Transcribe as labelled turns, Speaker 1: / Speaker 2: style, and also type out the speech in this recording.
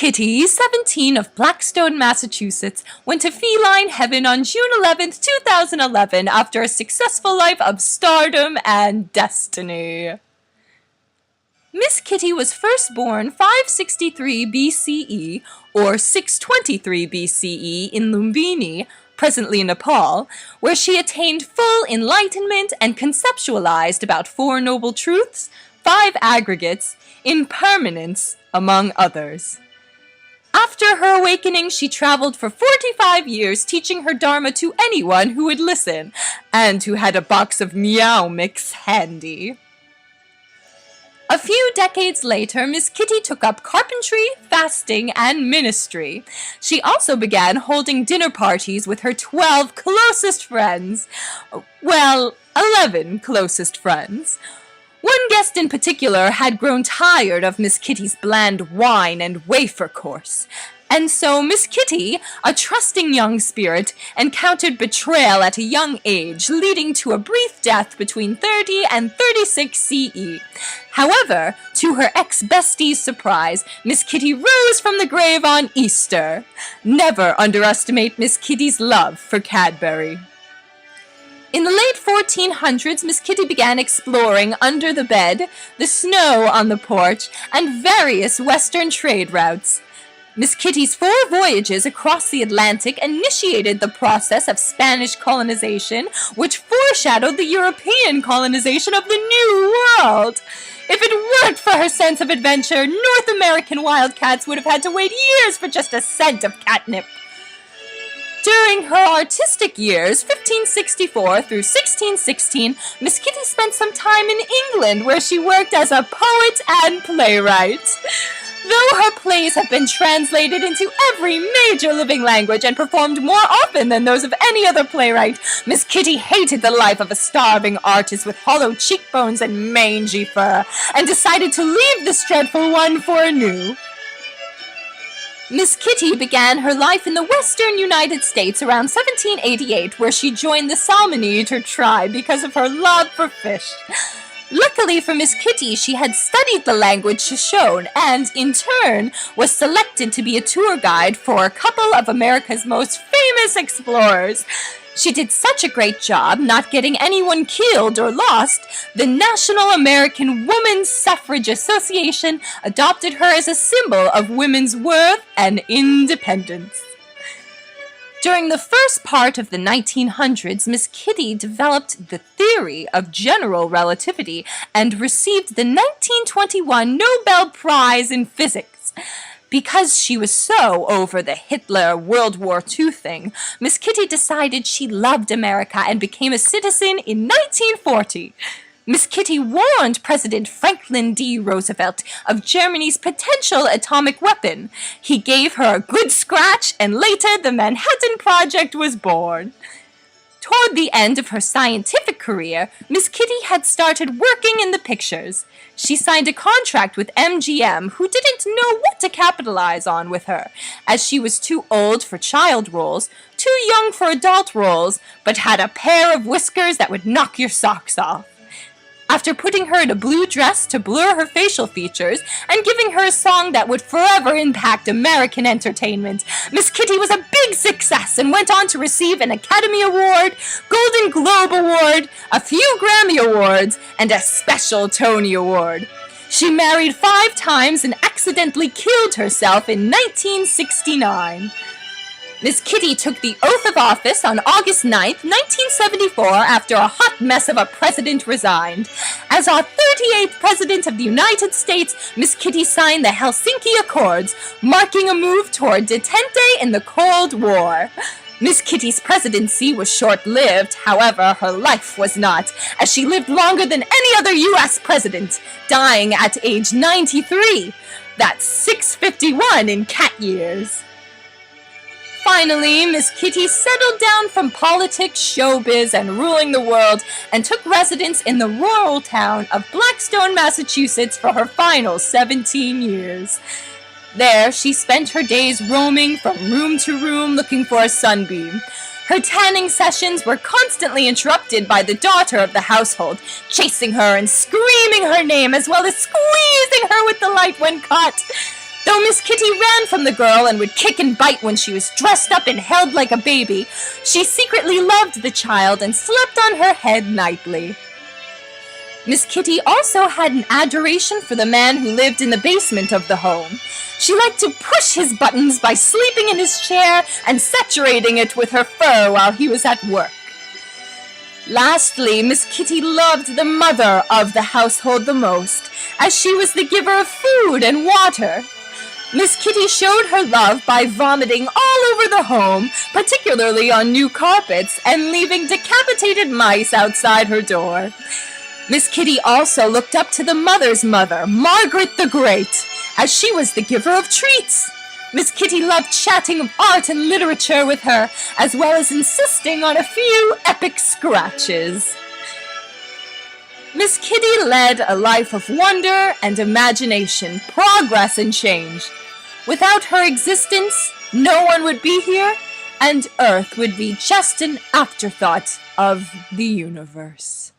Speaker 1: Kitty, 17, of Blackstone, Massachusetts, went to feline heaven on June 11, 2011, after a successful life of stardom and destiny. Miss Kitty was first born 563 BCE, or 623 BCE, in Lumbini, presently Nepal, where she attained full enlightenment and conceptualized about 4 noble truths, 5 aggregates, impermanence, among others. After her awakening, she traveled for 45 years teaching her Dharma to anyone who would listen, and who had a box of Meow Mix handy. A few decades later, Miss Kitty took up carpentry, fasting, and ministry. She also began holding dinner parties with her 12 closest friends. Well, 11 closest friends. One guest in particular had grown tired of Miss Kitty's bland wine and wafer course, and so Miss Kitty, a trusting young spirit, encountered betrayal at a young age, leading to a brief death between 30 and 36 CE. However, to her ex-bestie's surprise, Miss Kitty rose from the grave on Easter. Never underestimate Miss Kitty's love for Cadbury. In the late 1400s, Miss Kitty began exploring under the bed, the snow on the porch, and various western trade routes. Miss Kitty's 4 voyages across the Atlantic initiated the process of Spanish colonization, which foreshadowed the European colonization of the New World. If it weren't for her sense of adventure, North American wildcats would have had to wait years for just a scent of catnip. During her artistic years, 1564 through 1616, Miss Kitty spent some time in England, where she worked as a poet and playwright. Though her plays have been translated into every major living language and performed more often than those of any other playwright, Miss Kitty hated the life of a starving artist with hollow cheekbones and mangy fur, and decided to leave this dreadful one for a new. Miss Kitty began her life in the western United States around 1788, where she joined the Salmon Eater tribe because of her love for fish. Luckily for Miss Kitty, she had studied the language Shoshone and, in turn, was selected to be a tour guide for a couple of America's most famous explorers. She did such a great job, not getting anyone killed or lost, the National American Women's Suffrage Association adopted her as a symbol of women's worth and independence. During the first part of the 1900s, Miss Kitty developed the theory of general relativity and received the 1921 Nobel Prize in Physics. Because she was so over the Hitler World War II thing, Miss Kitty decided she loved America and became a citizen in 1940. Miss Kitty warned President Franklin D. Roosevelt of Germany's potential atomic weapon. He gave her a good scratch, and later the Manhattan Project was born. Toward the end of her scientific career, Miss Kitty had started working in the pictures. She signed a contract with MGM, who didn't know what to capitalize on with her, as she was too old for child roles, too young for adult roles, but had a pair of whiskers that would knock your socks off. After putting her in a blue dress to blur her facial features and giving her a song that would forever impact American entertainment, Miss Kitty was a big success and went on to receive an Academy Award, Golden Globe Award, a few Grammy Awards, and a special Tony Award. She married 5 times and accidentally killed herself in 1969. Miss Kitty took the oath of office on August 9, 1974, after a hot mess of a president resigned. As our 38th President of the United States, Miss Kitty signed the Helsinki Accords, marking a move toward detente in the Cold War. Miss Kitty's presidency was short-lived, however, her life was not, as she lived longer than any other U.S. president, dying at age 93. That's 651 in cat years. Finally, Miss Kitty settled down from politics, showbiz, and ruling the world, and took residence in the rural town of Blackstone, Massachusetts for her final 17 years. There, she spent her days roaming from room to room looking for a sunbeam. Her tanning sessions were constantly interrupted by the daughter of the household, chasing her and screaming her name, as well as squeezing her with delight when caught. Though Miss Kitty ran from the girl and would kick and bite when she was dressed up and held like a baby, she secretly loved the child and slept on her head nightly. Miss Kitty also had an adoration for the man who lived in the basement of the home. She liked to push his buttons by sleeping in his chair and saturating it with her fur while he was at work. Lastly, Miss Kitty loved the mother of the household the most, as she was the giver of food and water. Miss Kitty showed her love by vomiting all over the home, particularly on new carpets, and leaving decapitated mice outside her door. Miss Kitty also looked up to the mother's mother, Margaret the Great, as she was the giver of treats. Miss Kitty loved chatting of art and literature with her, as well as insisting on a few epic scratches. Miss Kitty led a life of wonder and imagination, progress and change. Without her existence, no one would be here, and Earth would be just an afterthought of the universe.